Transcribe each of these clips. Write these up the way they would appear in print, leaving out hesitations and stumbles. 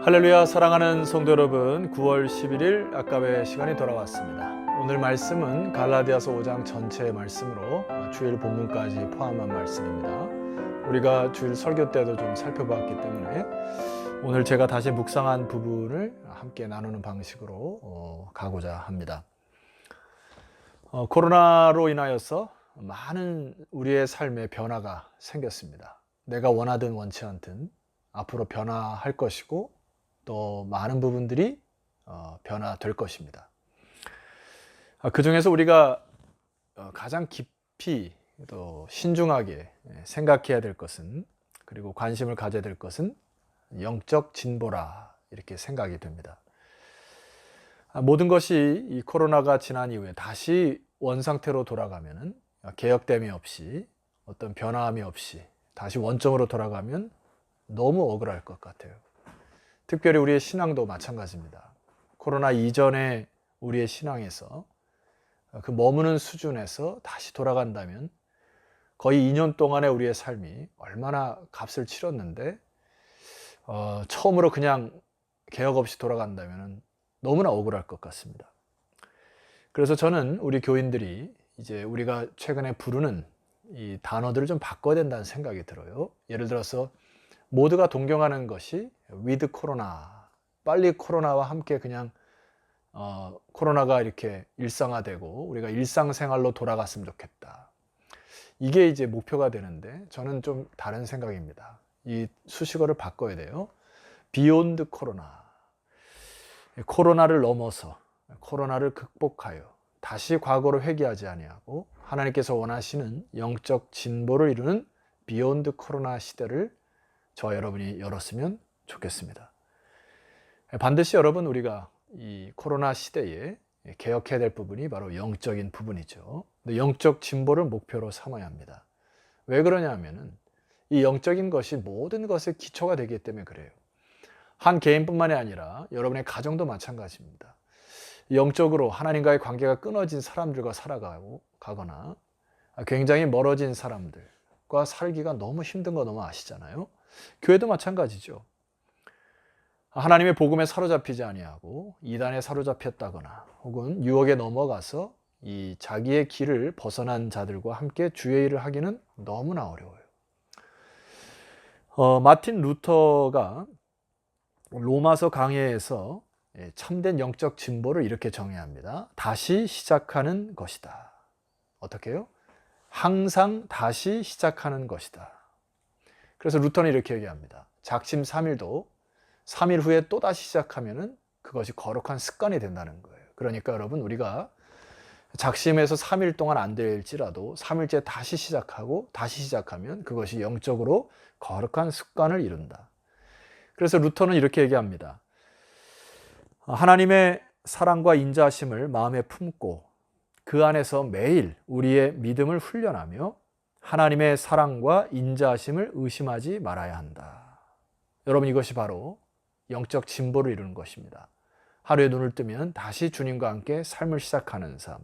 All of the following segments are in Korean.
할렐루야, 사랑하는 성도 여러분, 9월 11일 아까의 시간이 돌아왔습니다. 오늘 말씀은 갈라디아서 5장 전체의 말씀으로 주일 본문까지 포함한 말씀입니다. 우리가 주일 설교 때도 좀 살펴봤기 때문에 오늘 제가 다시 묵상한 부분을 함께 나누는 방식으로 가고자 합니다. 코로나로 인하여서 많은 우리의 삶에 변화가 생겼습니다. 내가 원하든 원치 않든 앞으로 변화할 것이고 또 많은 부분들이 변화될 것입니다. 그 중에서 우리가 가장 깊이 또 신중하게 생각해야 될 것은, 그리고 관심을 가져야 될 것은 영적 진보라, 이렇게 생각이 됩니다. 모든 것이 이 코로나가 지난 이후에 다시 원상태로 돌아가면은, 개혁됨이 없이 어떤 변화함이 없이 다시 원점으로 돌아가면 너무 억울할 것 같아요. 특별히 우리의 신앙도 마찬가지입니다. 코로나 이전에 우리의 신앙에서 그 머무는 수준에서 다시 돌아간다면 거의 2년 동안의 우리의 삶이 얼마나 값을 치렀는데 처음으로 그냥 개혁 없이 돌아간다면 너무나 억울할 것 같습니다. 그래서 저는 우리 교인들이 이제 우리가 최근에 부르는 이 단어들을 좀 바꿔야 된다는 생각이 들어요. 예를 들어서 모두가 동경하는 것이 위드 코로나, 빨리 코로나와 함께 그냥 코로나가 이렇게 일상화되고 우리가 일상생활로 돌아갔으면 좋겠다. 이게 이제 목표가 되는데 저는 좀 다른 생각입니다. 이 수식어를 바꿔야 돼요. 비욘드 코로나, 코로나를 넘어서 코로나를 극복하여 다시 과거로 회귀하지 아니하고 하나님께서 원하시는 영적 진보를 이루는 비욘드 코로나 시대를 저와 여러분이 열었으면 좋겠습니다. 반드시 여러분, 우리가 이 코로나 시대에 개혁해야 될 부분이 바로 영적인 부분이죠. 근데 영적 진보를 목표로 삼아야 합니다. 왜 그러냐 하면은 이 영적인 것이 모든 것의 기초가 되기 때문에 그래요. 한 개인뿐만이 아니라 여러분의 가정도 마찬가지입니다. 영적으로 하나님과의 관계가 끊어진 사람들과 살아가거나 굉장히 멀어진 사람들과 살기가 너무 힘든 거 너무 아시잖아요. 교회도 마찬가지죠. 하나님의 복음에 사로잡히지 아니하고 이단에 사로잡혔다거나 혹은 유혹에 넘어가서 이 자기의 길을 벗어난 자들과 함께 주의 일을 하기는 너무나 어려워요. 마틴 루터가 로마서 강해에서 참된 영적 진보를 이렇게 정의합니다. 다시 시작하는 것이다. 어떻게 해요? 항상 다시 시작하는 것이다. 그래서 루터는 이렇게 얘기합니다. 작심 3일도 3일 후에 또다시 시작하면 그것이 거룩한 습관이 된다는 거예요. 그러니까 여러분, 우리가 작심해서 3일 동안 안 될지라도 3일째 다시 시작하고 다시 시작하면 그것이 영적으로 거룩한 습관을 이룬다. 그래서 루터는 이렇게 얘기합니다. 하나님의 사랑과 인자하심을 마음에 품고 그 안에서 매일 우리의 믿음을 훈련하며 하나님의 사랑과 인자하심을 의심하지 말아야 한다. 여러분, 이것이 바로 영적 진보를 이루는 것입니다. 하루에 눈을 뜨면 다시 주님과 함께 삶을 시작하는 삶,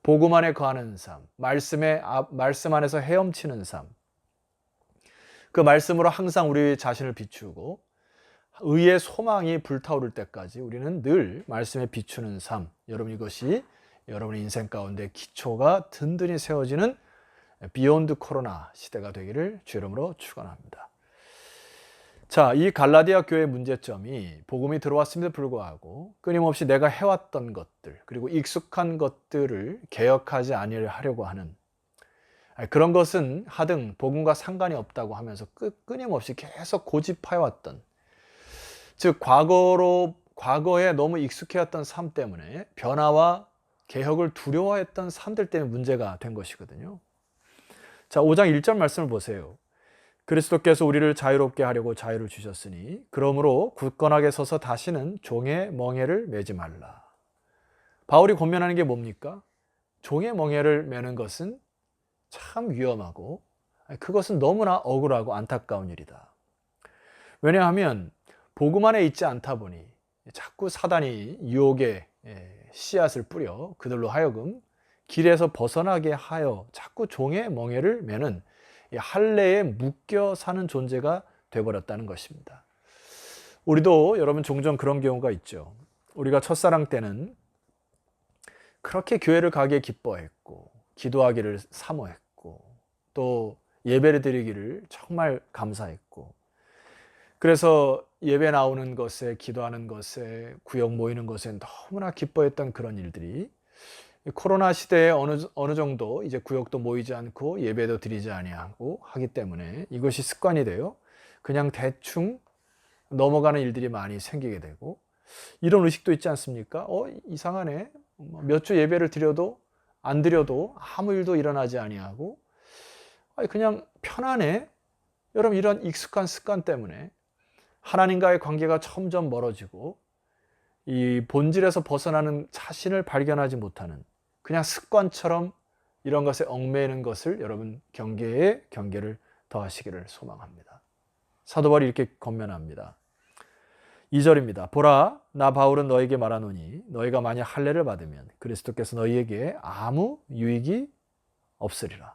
복음 안에 거하는 삶, 말씀 안에서 헤엄치는 삶, 그 말씀으로 항상 우리 자신을 비추고 의의 소망이 불타오를 때까지 우리는 늘 말씀에 비추는 삶, 여러분, 이것이 여러분의 인생 가운데 기초가 든든히 세워지는 비욘드 코로나 시대가 되기를 주 이름으로 축원합니다. 자, 이 갈라디아 교회의 문제점이 복음이 들어왔음에도 불구하고 끊임없이 내가 해왔던 것들, 그리고 익숙한 것들을 개혁하지 아니하려고 하는, 그런 것은 하등 복음과 상관이 없다고 하면서 끊임없이 계속 고집해왔던, 즉 과거에 너무 익숙해왔던 삶 때문에 변화와 개혁을 두려워했던 삶들 때문에 문제가 된 것이거든요. 자, 5장 1절 말씀을 보세요. 그리스도께서 우리를 자유롭게 하려고 자유를 주셨으니 그러므로 굳건하게 서서 다시는 종의 멍에를 매지 말라. 바울이 권면하는 게 뭡니까? 종의 멍에를 매는 것은 참 위험하고 그것은 너무나 억울하고 안타까운 일이다. 왜냐하면 복음 안에 있지 않다 보니 자꾸 사단이 유혹의 씨앗을 뿌려 그들로 하여금 길에서 벗어나게 하여 자꾸 종의 멍에를 매는 할례에 묶여 사는 존재가 되어버렸다는 것입니다. 우리도 여러분 종종 그런 경우가 있죠. 우리가 첫사랑 때는 그렇게 교회를 가기에 기뻐했고 기도하기를 사모했고 또 예배를 드리기를 정말 감사했고 그래서 예배 나오는 것에 기도하는 것에 구역 모이는 것에 너무나 기뻐했던 그런 일들이 코로나 시대에 어느 정도 이제 구역도 모이지 않고 예배도 드리지 아니하고 하기 때문에 이것이 습관이 되어 그냥 대충 넘어가는 일들이 많이 생기게 되고 이런 의식도 있지 않습니까? 이상하네. 몇 주 예배를 드려도 안 드려도 아무 일도 일어나지 아니하고 그냥 편안해. 여러분 이런 익숙한 습관 때문에 하나님과의 관계가 점점 멀어지고 이 본질에서 벗어나는 자신을 발견하지 못하는 그냥 습관처럼 이런 것에 얽매이는 것을 여러분 경계에 경계를 더하시기를 소망합니다. 사도 바울이 이렇게 권면합니다. 2절입니다. 보라, 나 바울은 너에게 말하노니 너희가 만약 할례를 받으면 그리스도께서 너희에게 아무 유익이 없으리라.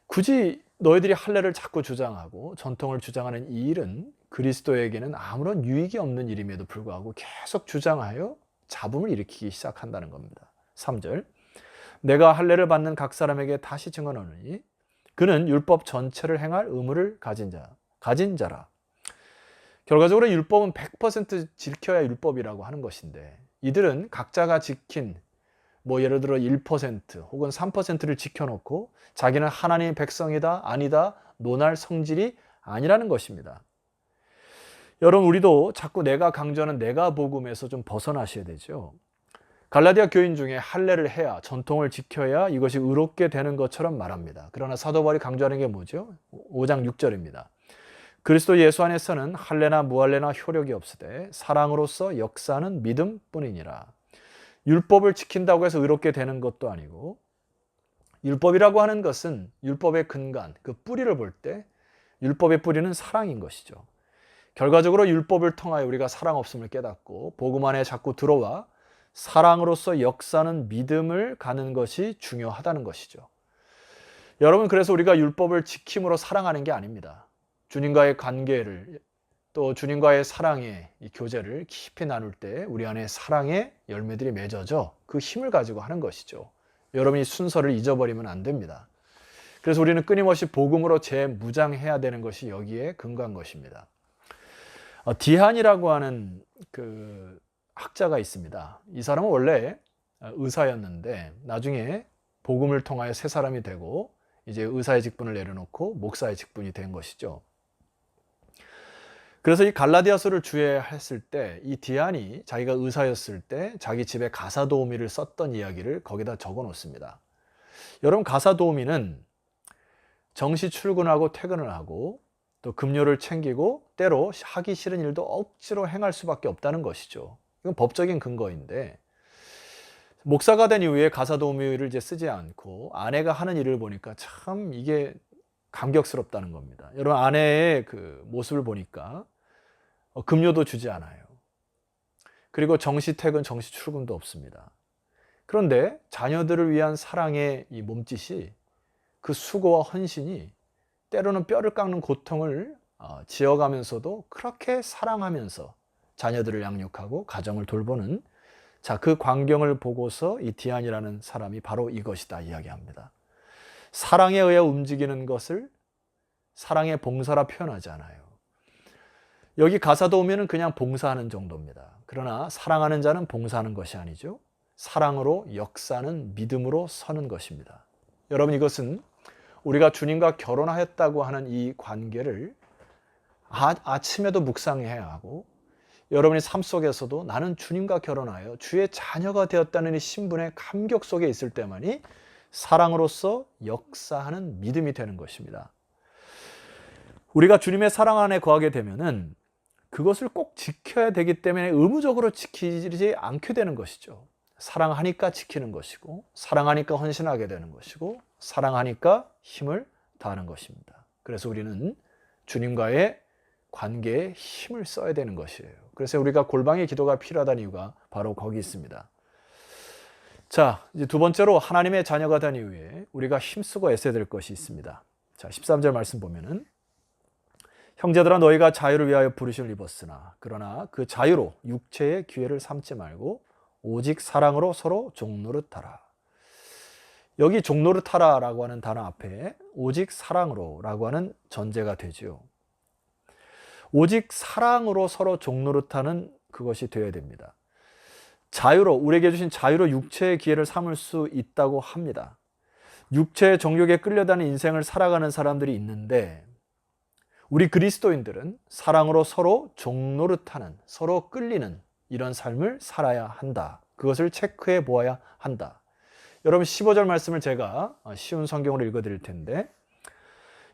굳이 너희들이 할례를 자꾸 주장하고 전통을 주장하는 이 일은 그리스도에게는 아무런 유익이 없는 일임에도 불구하고 계속 주장하여 잡음을 일으키기 시작한다는 겁니다. 3절, 내가 할례를 받는 각 사람에게 다시 증언하노니 그는 율법 전체를 행할 의무를 가진 자라. 결과적으로 율법은 100% 지켜야 율법이라고 하는 것인데 이들은 각자가 지킨 예를 들어 1% 혹은 3%를 지켜놓고 자기는 하나님의 백성이다 아니다 논할 성질이 아니라는 것입니다. 여러분 우리도 자꾸 내가 강조하는 내가 복음에서 좀 벗어나셔야 되죠. 갈라디아 교인 중에 할례를 해야 전통을 지켜야 이것이 의롭게 되는 것처럼 말합니다. 그러나 사도 바울이 강조하는 게 뭐죠? 5장 6절입니다. 그리스도 예수 안에서는 할례나 무할례나 효력이 없으되 사랑으로서 역사는 믿음뿐이니라. 율법을 지킨다고 해서 의롭게 되는 것도 아니고 율법이라고 하는 것은 율법의 근간, 그 뿌리를 볼 때 율법의 뿌리는 사랑인 것이죠. 결과적으로 율법을 통하여 우리가 사랑 없음을 깨닫고 복음 안에 자꾸 들어와 사랑으로서 역사는 믿음을 가는 것이 중요하다는 것이죠. 여러분 그래서 우리가 율법을 지킴으로 사랑하는 게 아닙니다. 주님과의 관계를 또 주님과의 사랑의 이 교제를 깊이 나눌 때 우리 안에 사랑의 열매들이 맺어져 그 힘을 가지고 하는 것이죠. 여러분이 순서를 잊어버리면 안 됩니다. 그래서 우리는 끊임없이 복음으로 재무장해야 되는 것이 여기에 근거한 것입니다. 디한이라고 하는 그 학자가 있습니다. 이 사람은 원래 의사였는데 나중에 복음을 통하여 새 사람이 되고 이제 의사의 직분을 내려놓고 목사의 직분이 된 것이죠. 그래서 이 갈라디아서를 주해했을 때 이 디안이 자기가 의사였을 때 자기 집에 가사도우미를 썼던 이야기를 거기다 적어 놓습니다. 여러분 가사도우미는 정시 출근하고 퇴근을 하고 또 급료를 챙기고 때로 하기 싫은 일도 억지로 행할 수밖에 없다는 것이죠. 이건 법적인 근거인데 목사가 된 이후에 가사도우미를 이제 쓰지 않고 아내가 하는 일을 보니까 참 이게 감격스럽다는 겁니다. 여러분 아내의 그 모습을 보니까 급료도 주지 않아요. 그리고 정시 퇴근, 정시 출근도 없습니다. 그런데 자녀들을 위한 사랑의 이 몸짓이 그 수고와 헌신이 때로는 뼈를 깎는 고통을 지어가면서도 그렇게 사랑하면서 자녀들을 양육하고 가정을 돌보는 그 광경을 보고서 이 디안이라는 사람이 바로 이것이다 이야기합니다. 사랑에 의해 움직이는 것을 사랑의 봉사라 표현하지 않아요. 여기 가사도 오면은 그냥 봉사하는 정도입니다. 그러나 사랑하는 자는 봉사하는 것이 아니죠. 사랑으로 역사는 믿음으로 서는 것입니다. 여러분 이것은 우리가 주님과 결혼하였다고 하는 이 관계를 아침에도 묵상해야 하고 여러분의 삶 속에서도 나는 주님과 결혼하여 주의 자녀가 되었다는 이 신분의 감격 속에 있을 때만이 사랑으로서 역사하는 믿음이 되는 것입니다. 우리가 주님의 사랑 안에 거하게 되면은 그것을 꼭 지켜야 되기 때문에 의무적으로 지키지 않게 되는 것이죠. 사랑하니까 지키는 것이고 사랑하니까 헌신하게 되는 것이고 사랑하니까 힘을 다하는 것입니다. 그래서 우리는 주님과의 관계에 힘을 써야 되는 것이에요. 그래서 우리가 골방의 기도가 필요하다는 이유가 바로 거기 있습니다. 자, 이제 두 번째로 하나님의 자녀가 된 이후에 우리가 힘쓰고 애써야 될 것이 있습니다. 자, 13절 말씀 보면은 형제들아 너희가 자유를 위하여 부르심을 입었으나 그러나 그 자유로 육체의 기회를 삼지 말고 오직 사랑으로 서로 종노릇하라. 여기 종노릇하라라고 하는 단어 앞에 오직 사랑으로라고 하는 전제가 되죠. 오직 사랑으로 서로 종노릇하는 그것이 되어야 됩니다. 자유로, 우리에게 주신 자유로 육체의 기회를 삼을 수 있다고 합니다. 육체의 정욕에 끌려다니는 인생을 살아가는 사람들이 있는데 우리 그리스도인들은 사랑으로 서로 종노릇하는, 서로 끌리는 이런 삶을 살아야 한다. 그것을 체크해 보아야 한다. 여러분 15절 말씀을 제가 쉬운 성경으로 읽어드릴 텐데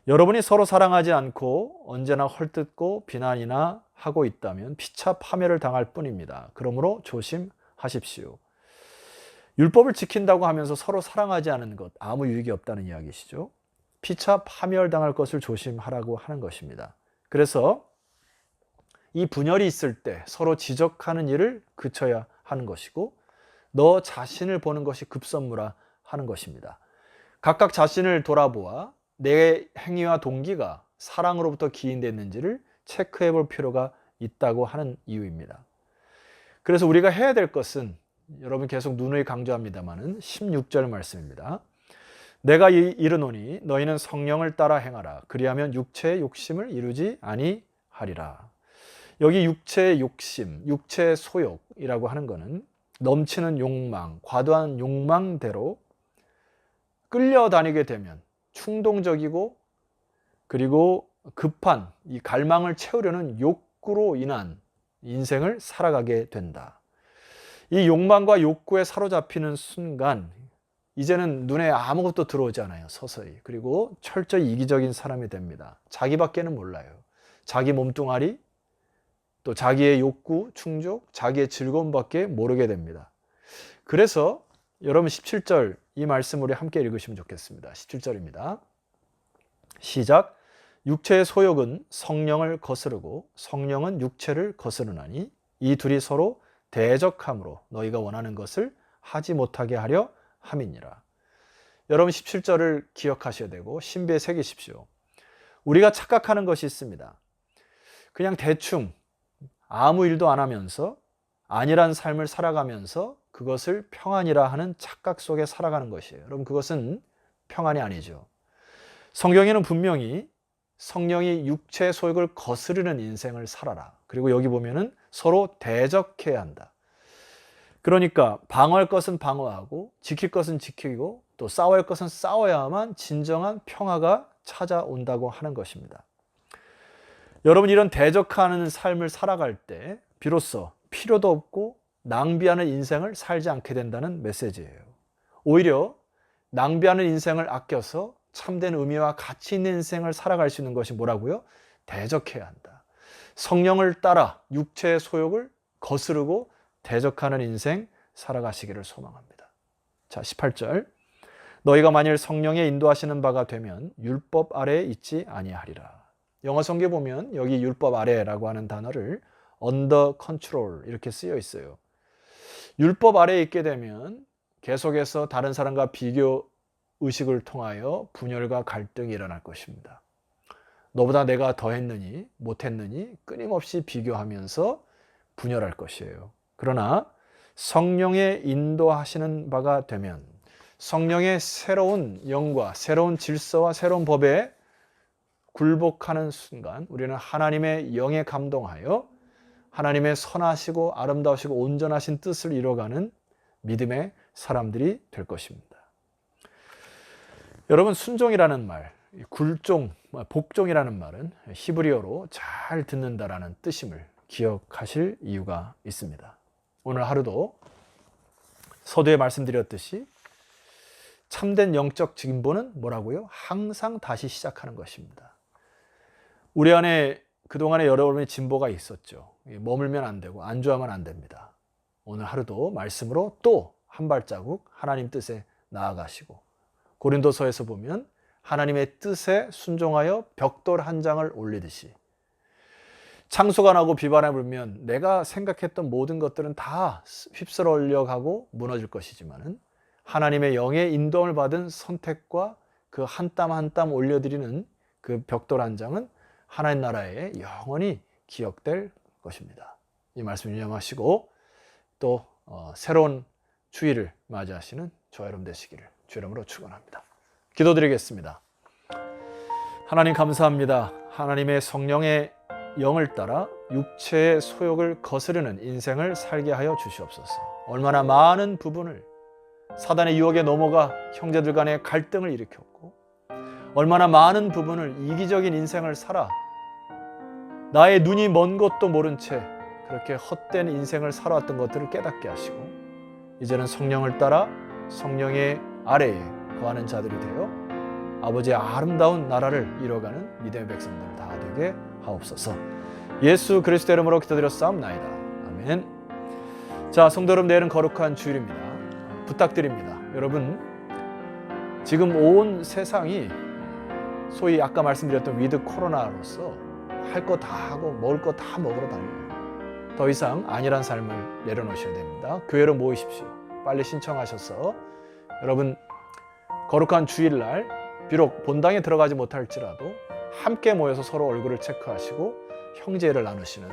여러분이 서로 사랑하지 않고 언제나 헐뜯고 비난이나 하고 있다면 피차 파멸을 당할 뿐입니다. 그러므로 조심하십시오. 율법을 지킨다고 하면서 서로 사랑하지 않은 것 아무 유익이 없다는 이야기시죠. 피차 파멸당할 것을 조심하라고 하는 것입니다. 그래서 이 분열이 있을 때 서로 지적하는 일을 그쳐야 하는 것이고 너 자신을 보는 것이 급선무라 하는 것입니다. 각각 자신을 돌아보아 내 행위와 동기가 사랑으로부터 기인됐는지를 체크해 볼 필요가 있다고 하는 이유입니다. 그래서 우리가 해야 될 것은 여러분 계속 누누이 강조합니다마는 16절 말씀입니다. 내가 이르노니 너희는 성령을 따라 행하라. 그리하면 육체의 욕심을 이루지 아니하리라. 여기 육체의 욕심, 육체의 소욕이라고 하는 것은 넘치는 욕망, 과도한 욕망대로 끌려다니게 되면 충동적이고 그리고 급한 이 갈망을 채우려는 욕구로 인한 인생을 살아가게 된다. 이 욕망과 욕구에 사로잡히는 순간 이제는 눈에 아무것도 들어오지 않아요. 서서히. 그리고 철저히 이기적인 사람이 됩니다. 자기밖에는 몰라요. 자기 몸뚱아리, 또 자기의 욕구, 충족, 자기의 즐거움밖에 모르게 됩니다. 그래서 여러분 17절 이 말씀 우리 함께 읽으시면 좋겠습니다. 17절입니다. 시작. 육체의 소욕은 성령을 거스르고 성령은 육체를 거스르나니 이 둘이 서로 대적함으로 너희가 원하는 것을 하지 못하게 하려 함이니라. 여러분 17절을 기억하셔야 되고 신비에 새기십시오. 우리가 착각하는 것이 있습니다. 그냥 대충 아무 일도 안 하면서 안일한 삶을 살아가면서 그것을 평안이라 하는 착각 속에 살아가는 것이에요. 여러분 그것은 평안이 아니죠. 성경에는 분명히 성령이 육체의 소욕을 거스르는 인생을 살아라. 그리고 여기 보면은 서로 대적해야 한다. 그러니까 방어할 것은 방어하고 지킬 것은 지키고 또 싸워야 할 것은 싸워야만 진정한 평화가 찾아온다고 하는 것입니다. 여러분 이런 대적하는 삶을 살아갈 때 비로소 필요도 없고 낭비하는 인생을 살지 않게 된다는 메시지예요. 오히려 낭비하는 인생을 아껴서 참된 의미와 가치 있는 인생을 살아갈 수 있는 것이 뭐라고요? 대적해야 한다. 성령을 따라 육체의 소욕을 거스르고 대적하는 인생 살아가시기를 소망합니다. 자, 18절. 너희가 만일 성령의 인도하시는 바가 되면 율법 아래에 있지 아니하리라. 영어 성경에 보면 여기 율법 아래라고 하는 단어를 under control 이렇게 쓰여 있어요. 율법 아래에 있게 되면 계속해서 다른 사람과 비교 의식을 통하여 분열과 갈등이 일어날 것입니다. 너보다 내가 더 했느니 못했느니 끊임없이 비교하면서 분열할 것이에요. 그러나 성령의 인도하시는 바가 되면 성령의 새로운 영과 새로운 질서와 새로운 법에 굴복하는 순간 우리는 하나님의 영에 감동하여 하나님의 선하시고 아름다우시고 온전하신 뜻을 이뤄가는 믿음의 사람들이 될 것입니다. 여러분 순종이라는 말, 굴종, 복종이라는 말은 히브리어로 잘 듣는다라는 뜻임을 기억하실 이유가 있습니다. 오늘 하루도 서두에 말씀드렸듯이 참된 영적 진보는 뭐라고요? 항상 다시 시작하는 것입니다. 우리 안에 그동안에 여러분의 진보가 있었죠. 머물면 안 되고 안주하면 안 됩니다. 오늘 하루도 말씀으로 또 한 발자국 하나님 뜻에 나아가시고 고린도서에서 보면 하나님의 뜻에 순종하여 벽돌 한 장을 올리듯이 창수가 나고 비바람이 불면 내가 생각했던 모든 것들은 다 휩쓸어 가고 무너질 것이지만은 하나님의 영의 인도함을 받은 선택과 그 한 땀 한 땀 올려드리는 그 벽돌 한 장은 하나님 나라에 영원히 기억될 것입니다. 이 말씀 유념하시고 또 새로운 주일을 맞이하시는 저와 여러분 되시기를 주 이름으로 축원합니다. 기도드리겠습니다. 하나님 감사합니다. 하나님의 성령의 영을 따라 육체의 소욕을 거스르는 인생을 살게 하여 주시옵소서. 얼마나 많은 부분을 사단의 유혹에 넘어가 형제들 간의 갈등을 일으켰고 얼마나 많은 부분을 이기적인 인생을 살아 나의 눈이 먼 것도 모른 채 그렇게 헛된 인생을 살아왔던 것들을 깨닫게 하시고 이제는 성령을 따라 성령의 아래에 거하는 자들이 되어 아버지의 아름다운 나라를 이뤄가는 믿음의 백성들 다 되게 하옵소서. 예수 그리스도 이름으로 기도드렸사옵나이다. 아멘. 자, 성도 여러분, 내일은 거룩한 주일입니다. 부탁드립니다. 여러분, 지금 온 세상이 소위 아까 말씀드렸던 위드 코로나로서 할 거 다 하고 먹을 거 다 먹으러 다녀요. 더 이상 안일한 삶을 내려놓으셔야 됩니다. 교회로 모이십시오. 빨리 신청하셔서 여러분 거룩한 주일날 비록 본당에 들어가지 못할지라도 함께 모여서 서로 얼굴을 체크하시고 형제를 나누시는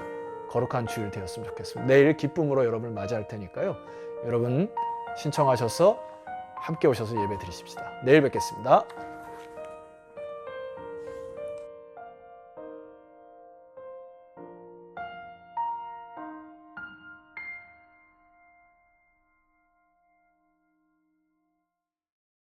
거룩한 주일 되었으면 좋겠습니다. 내일 기쁨으로 여러분을 맞이할 테니까요. 여러분 신청하셔서 함께 오셔서 예배 드리십시다. 내일 뵙겠습니다.